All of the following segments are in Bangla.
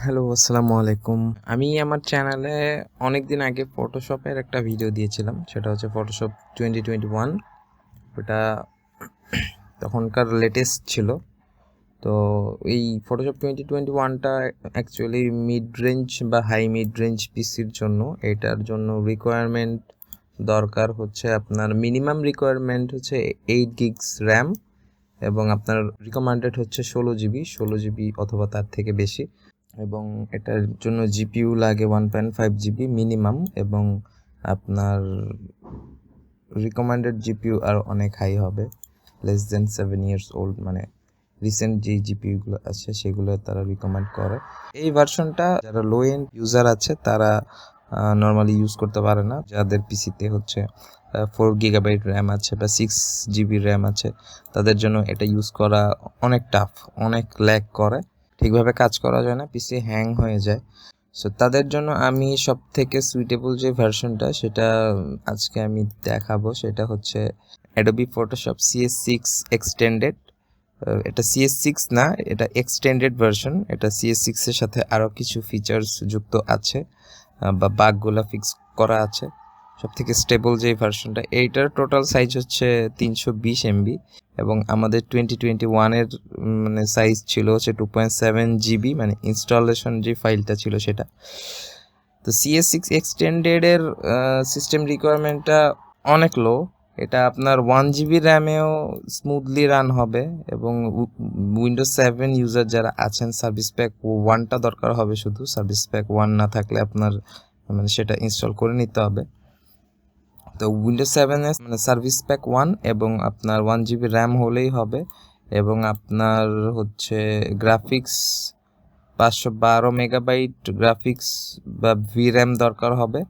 হ্যালো, আসসালামু আলাইকুম। আমি আমার চ্যানেলে অনেকদিন আগে ফটোশপের একটা ভিডিও দিয়েছিলাম। সেটা হচ্ছে ফটোশপ 2021। ওটা তখনকার লেটেস্ট ছিল। তো এই ফটোশপ 2021টা অ্যাকচুয়ালি মিড রেঞ্জ বা হাই মিড রেঞ্জ পিসির জন্য। এটার জন্য রিকোয়ারমেন্ট দরকার হচ্ছে, আপনার মিনিমাম রিকোয়ারমেন্ট হচ্ছে 8 gigs র্যাম, এবং আপনার রিকমেন্ডেড হচ্ছে 16 জিবি অথবা তার থেকে বেশি। এবং এটার জন্য জিপিইউ লাগে 1.5 জিবি মিনিমাম, এবং আপনার রিকমেন্ডেড জিপিইউ আর অনেক হাই হবে, লেস দেন 7 years ওল্ড, মানে রিসেন্ট যেই জিপিইউগুলো আছে সেগুলো তারা রিকমেন্ড করে। এই ভার্সনটা যারা লো এন্ড ইউজার আছে তারা নর্মালি ইউজ করতে পারে না। যাদের পিসিতে হচ্ছে 4 GB র্যাম আছে বা 6 GB র্যাম আছে, তাদের জন্য এটা ইউজ করা অনেক টাফ, অনেক ল্যাগ করে, ঠিকভাবে কাজ করা যায় না, পিসি হ্যাং হয়ে যায়। সো তাদের জন্য আমি সব থেকে সুইটেবল যে ভার্সনটা সেটা আজকে আমি দেখাবো, সেটা হচ্ছে অ্যাডোবি ফটোশপ CS6 এক্সটেন্ডেড। এটা CS6 না, এটা এক্সটেন্ডেড ভার্সন। এটা CS6 এর সাথে আরও কিছু ফিচার্স যুক্ত আছে বা বাগগুলো ফিক্স করা আছে। সব থেকে স্টেবল যে ভার্সনটা, এইটার টোটাল সাইজ হচ্ছে 320 MB, এবং আমাদের 2021-এর মানে সাইজ ছিল হচ্ছে 2.7 GB, মানে ইনস্টলেশন যে ফাইলটা ছিল সেটা। তো CS6 এক্সটেন্ডেডের সিস্টেম রিকোয়ারমেন্টটা অনেক লো। এটা আপনার 1 GB র্যামেও স্মুথলি রান হবে, এবং উইন্ডোজ 7 ইউজার যারা আছেন সার্ভিস প্যাক 1টা দরকার হবে শুধু। সার্ভিস প্যাক 1 না থাকলে আপনার মানে সেটা ইনস্টল করে নিতে হবে। তো উইন্ডোজ 7 মানে সার্ভিস প্যাক 1 এবং আপনার 1 GB র্যাম হলেই হবে, এবং আপনার হচ্ছে গ্রাফিক্স 512 মেগাবাইট গ্রাফিক্স বা ভির্যাম দরকার হবে।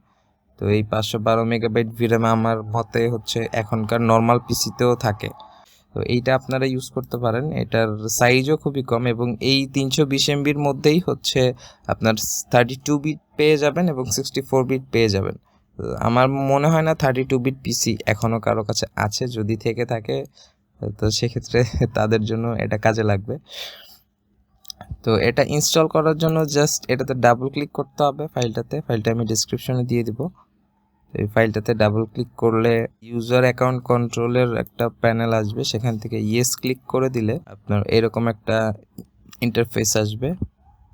তো এই 512 মেগাবাইট ভির্যাম আমার মতে হচ্ছে এখনকার নর্মাল পিসিতেও থাকে, তো এইটা আপনারা ইউজ করতে পারেন। এটার সাইজও খুবই কম, এবং এই 320 MBর মধ্যেই হচ্ছে আপনার 32 বিট পেয়ে যাবেন এবং 64 বিট পেয়ে যাবেন। আমার মনে হয় না 32 বিট পিসি এখনও কারো কাছে আছে, যদি থেকে থাকে তো সেক্ষেত্রে তাদের জন্য এটা কাজে লাগবে। তো এটা ইনস্টল করার জন্য জাস্ট এটাতে ডাবল ক্লিক করতে হবে ফাইলটা আমি ডিসক্রিপশনে দিয়ে দিব। এই ফাইলটাতে ডাবল ক্লিক করলে ইউজার অ্যাকাউন্ট কন্ট্রোলের একটা প্যানেল আসবে, সেখান থেকে ইয়েস ক্লিক করে দিলে আপনার এরকম একটা ইন্টারফেস আসবে।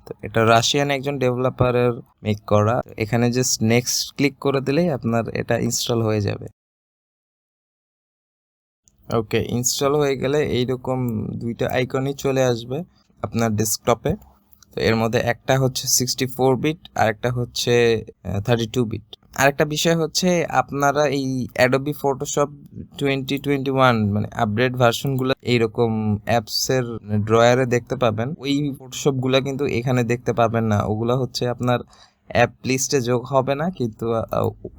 তো এটা রাশিয়ান একজন ডেভেলপারের মেক করা। এখানে জাস্ট নেক্সট ক্লিক করে দিলেই আপনার এটা ইনস্টল হয়ে যাবে। ওকে, ইনস্টল হয়ে গেলে এইরকম দুইটা আইকনই চলে আসবে আপনার ডেস্কটপে। তো এর মধ্যে একটা হচ্ছে 64 বিট আর একটা হচ্ছে 32 বিট। আরেকটা বিষয় হচ্ছে, আপনারা এই অ্যাডোবি ফটোশপ 2021 মানে আপডেট ভার্সনগুলো এইরকম অ্যাপসের ড্রয়ারে দেখতে পাবেন। ওই ফটোশপগুলো কিন্তু এখানে দেখতে পাবেন না। ওগুলো হচ্ছে আপনার অ্যাপ লিস্টে যোগ হবে না, কিন্তু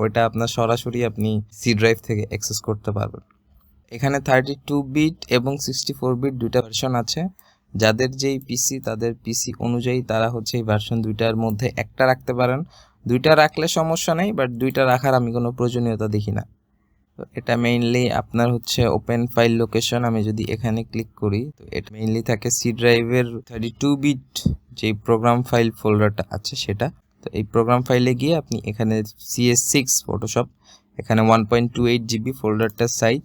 ওইটা আপনার সরাসরি আপনি সি ড্রাইভ থেকে অ্যাক্সেস করতে পারবেন। এখানে 32 বিট এবং 64 বিট দুইটা ভার্সন আছে। যাদের যেই পিসি তাদের পিসি অনুযায়ী তারা হচ্ছে এই ভার্সন দুইটার মধ্যে একটা রাখতে পারেন। দুইটা রাখলে সমস্যা নেই, বাট দুইটা রাখার আমি কোনো প্রয়োজনীয়তা দেখি না। তো এটা মেইনলি আপনার হচ্ছে ওপেন ফাইল লোকেশন। আমি যদি এখানে ক্লিক করি, তো এটা মেইনলি থাকে সি ড্রাইভের 32 বিট যেই প্রোগ্রাম ফাইল ফোল্ডারটা আছে সেটা। তো এই প্রোগ্রাম ফাইলে গিয়ে আপনি এখানে CS6 ফটোশপ, এখানে 1.28 GB ফোল্ডারটার সাইজ।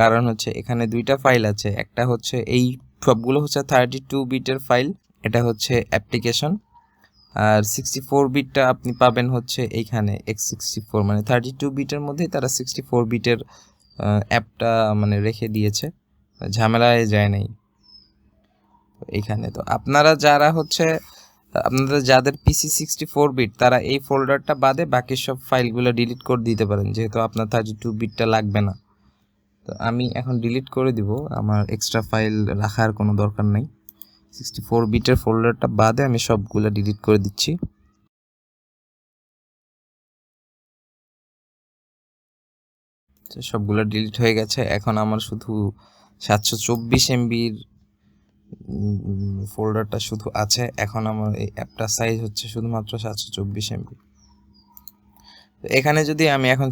কারণ হচ্ছে এখানে দুইটা ফাইল আছে, একটা হচ্ছে এই সবগুলো হচ্ছে 32 বিটের ফাইল, এটা হচ্ছে অ্যাপ্লিকেশন, আর 64 বিটটা আপনি পাবেন হচ্ছে এইখানে x64, মানে 32 বিটের মধ্যেই তারা 64 বিটের অ্যাপটা মানে রেখে দিয়েছে, ঝামেলায় যায় নাই এইখানে। তো আপনারা যারা হচ্ছে আপনাদের যাদের পিসি 64 বিট তারা এই ফোল্ডারটা বাদে বাকি সব ফাইলগুলো ডিলিট করে দিতে পারেন, যেহেতু আপনার 32 বিটটা লাগবে না। তো আমি এখন ডিলিট করে দিব, আমার এক্সট্রা ফাইল রাখার কোনো দরকার নেই। 64 বিটের ফোল্ডারটা বাদে আমি সবগুলো ডিলিট করে দিচ্ছি। সবগুলো ডিলিট হয়ে গেছে। এখন আমার শুধু 724 MBর ফোল্ডারটা শুধু আছে। এখন আমার এই অ্যাপটা সাইজ হচ্ছে শুধুমাত্র 724 MB। এখানে যদি আমি এখন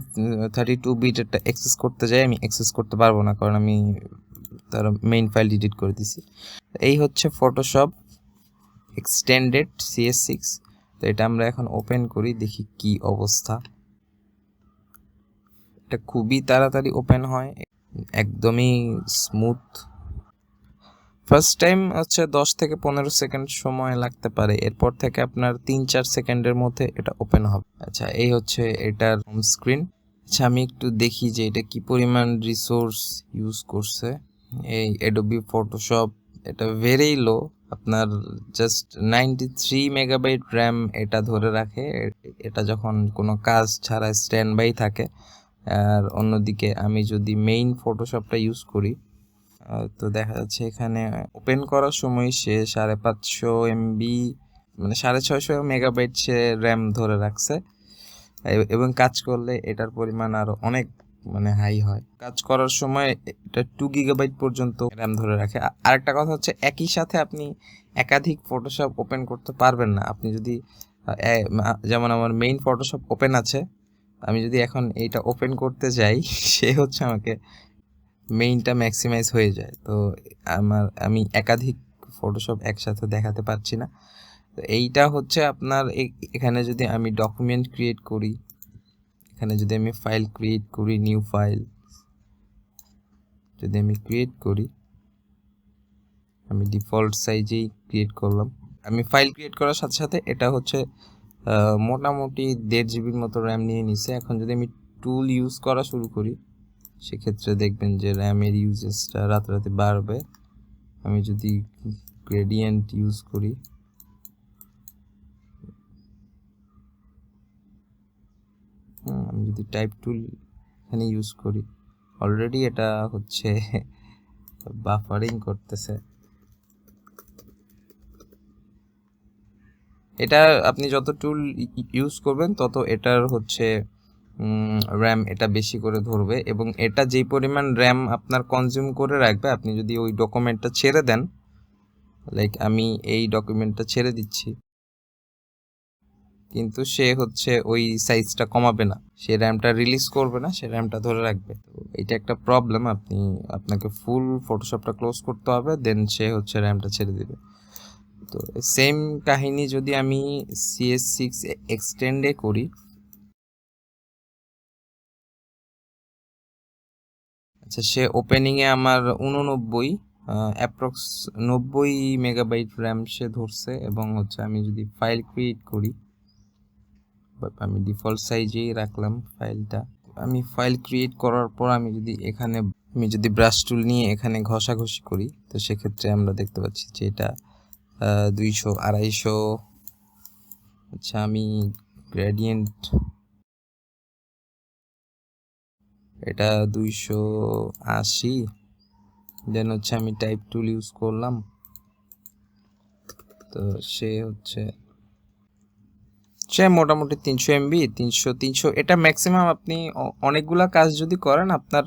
32 বিটেরটা অ্যাক্সেস করতে যাই, আমি অ্যাক্সেস করতে পারবো না, কারণ আমি তার মেইন ফাইল ডিলিট করে দিছি। এই হচ্ছে ফটোশপ এক্সটেন্ডেড CS6। তো এটা আমরা এখন ওপেন করি, দেখি কি অবস্থা। এটা খুবই তাড়াতাড়ি ওপেন হয়, একদমই স্মুথ। ফার্স্ট টাইম হচ্ছে 10 থেকে 15 সেকেন্ড সময় লাগতে পারে, এরপর থেকে আপনার 3-4 সেকেন্ডের মধ্যে এটা ওপেন হবে। আচ্ছা, এই হচ্ছে এটার হোম স্ক্রিন। আচ্ছা, আমি একটু দেখি যে এটা কি পরিমাণ রিসোর্স ইউজ করছে। এই অ্যাডোবি ফটোশপ এটা ভেরি লো, আপনার জাস্ট 93 মেগাবাইট র্যাম এটা ধরে রাখে, এটা যখন কোনো কাজ ছাড়া স্ট্যান্ড বাই থাকে। আর অন্যদিকে আমি যদি মেইন ফটোশপটা ইউজ করি, তো দেখা যাচ্ছে এখানে ওপেন করার সময় সে 550 MB মানে 650 মেগাবাইট সে র্যাম ধরে রাখছে, এবং কাজ করলে এটার পরিমাণ আরো অনেক মানে হাই হয়। কাজ করার সময় এটা 2 গিগাবাইট পর্যন্ত র্যাম ধরে রাখে। আরেকটা কথা হচ্ছে, একই সাথে আপনি একাধিক ফটোশপ ওপেন করতে পারবেন না। আপনি যদি যেমন আমার মেইন ফটোশপ ওপেন আছে, আমি যদি এখন এইটা ওপেন করতে যাই, সে হচ্ছে আমাকে মেইনটা ম্যাক্সিমাইজ হয়ে যায়। তো আমি একাধিক ফটোশপ একসাথে দেখাতে পারছি না। তো এইটা হচ্ছে আপনার এখানে যদি আমি ডকুমেন্ট ক্রিয়েট করি, এখানে যদি আমি ফাইল ক্রিয়েট করি, নিউ ফাইল যদি আমি ক্রিয়েট করি, আমি ডিফল্ট সাইজেই ক্রিয়েট করলাম। আমি ফাইল ক্রিয়েট করার সাথে সাথে এটা হচ্ছে মোটামুটি 1.5 জিবির মতো র্যাম নিয়ে নিছে। এখন যদি আমি টুল ইউজ করা শুরু করি, সেক্ষেত্রে দেখবেন যে র্যামের ইউজেসটা রাতারাতি বাড়বে। আমি যদি গ্রেডিয়েন্ট ইউজ করি, আমি যদি টাইপ টুল এখানে ইউজ করি, অলরেডি এটা হচ্ছে বাফারিং করতেছে। এটা আপনি যত টুল ইউজ করবেন তত এটার হচ্ছে র্যাম এটা বেশি করে ধরবে, এবং এটা যেই পরিমাণ র্যাম আপনার কনজিউম করে রাখবে, আপনি যদি ওই ডকুমেন্টটা ছেড়ে দেন, লাইক আমি এই ডকুমেন্টটা ছেড়ে দিচ্ছি, কিন্তু সে হচ্ছে ওই সাইজটা কমাবে না, সে র্যামটা রিলিজ করবে না, সে র্যামটা ধরে রাখবে। তো এটা একটা প্রবলেম, আপনাকে ফুল ফটোশপটা ক্লোজ করতে হবে, দেন সে হচ্ছে র্যামটা ছেড়ে দিবে। তো সেম কাহিনী যদি আমি CS6 এক্সটেন্ডে করি, আচ্ছা, সে ওপেনিংয়ে আমার 89 অ্যাপ্রক্স 90 মেগাবাইট র্যাম সে ধরছে, এবং হচ্ছে আমি যদি ফাইল ক্রিয়েট করি, আমি ডিফল্ট সাইজেই রাখলাম ফাইলটা। আমি ফাইল ক্রিয়েট করার পর আমি যদি ব্রাশ টুল নিয়ে এখানে ঘষাঘষি করি, তো সেক্ষেত্রে আমরা দেখতে পাচ্ছি যে এটা 200-250। আচ্ছা, আমি গ্রেডিয়েন্ট এটা 280, দেন হচ্ছে আমি টাইপ টুল ইউজ করলাম, তো সে মোটামুটি 300 MB 300 এটা ম্যাক্সিমাম। আপনি অনেকগুলা কাজ যদি করেন, আপনার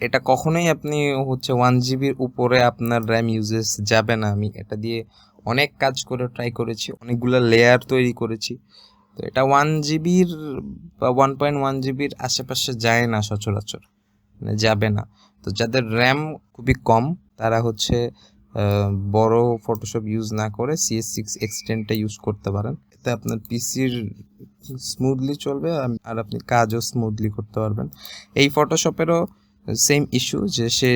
এটা কখনোই আপনি হচ্ছে 1 জিবির উপরে আপনার র্যাম ইউজেস যাবে না। আমি এটা দিয়ে অনেক কাজ করে ট্রাই করেছি, অনেকগুলো লেয়ার তৈরি করেছি, তো এটা 1 জিবির বা 1.1 জিবির আশেপাশে যায় না সচরাচর, মানে যাবে না। তো যাদের র্যাম খুবই কম, তারা হচ্ছে বড় ফটোশপ ইউজ না করে CS6 এক্সটেন্ডটা ইউজ করতে পারেন। এতে আপনার পিসির স্মুথলি চলবে, আর আপনি কাজও স্মুথলি করতে পারবেন। এই ফটোশপেরও সেম ইস্যু, যে সে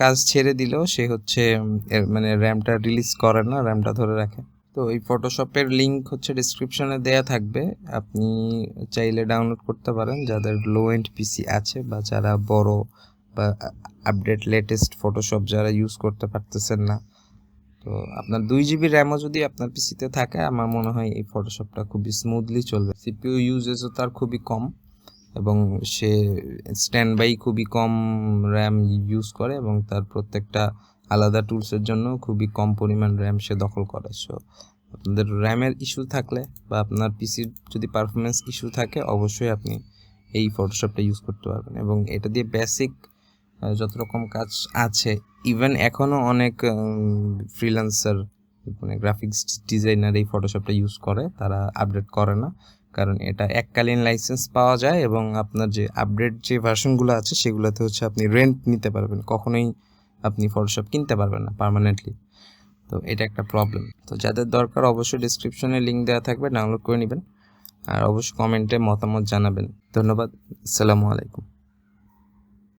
কাজ ছেড়ে দিলেও সে হচ্ছে মানে র্যামটা রিলিজ করে না, র্যামটা ধরে রাখে। তো এই ফটোশপের লিঙ্ক হচ্ছে ডিসক্রিপশনে দেয়া থাকবে, আপনি চাইলে ডাউনলোড করতে পারেন, যাদের লো এন্ড পিসি আছে বা যারা বড় বা আপডেট লেটেস্ট ফটোশপ যারা ইউজ করতে পারতেছেন না। তো আপনার 2 জিবি র্যামও যদি আপনার পিসিতে থাকে, আমার মনে হয় এই ফটোশপটা খুবই স্মুথলি চলবে। সিপিইউ ইউজেসও তার খুবই কম, এবং সে স্ট্যান্ড বাই খুবই কম র্যাম ইউজ করে, এবং তার প্রত্যেকটা আলাদা টুলসের জন্য খুবই কম পরিমাণ র্যাম সে দখল করে। সো আপনাদের র্যামের ইস্যু থাকলে বা আপনার পিসির যদি পারফরমেন্স ইস্যু থাকে, অবশ্যই আপনি এই ফটোশপটা ইউজ করতে পারবেন, এবং এটা দিয়ে বেসিক যত রকম কাজ আছে, ইভেন এখনও অনেক ফ্রিল্যান্সার মানে গ্রাফিক্স ডিজাইনার এই ফটোশপটা ইউজ করে, তারা আপডেট করে না, কারণ এটা এককালীন লাইসেন্স পাওয়া যায়, এবং আপনার যে আপডেট যে ভার্সনগুলো আছে সেগুলোতে হচ্ছে আপনি রেন্ট নিতে পারবেন, কখনোই আপনি ফটোশপ কিনতে পারবেন না পার্মানেন্টলি। তো এটা একটা প্রবলেম। তো যাদের দরকার অবশ্যই ডিসক্রিপশনে লিঙ্ক দেওয়া থাকবে, ডাউনলোড করে নেবেন। আর অবশ্যই কমেন্টে মতামত জানাবেন। ধন্যবাদ। আসসালামু আলাইকুম।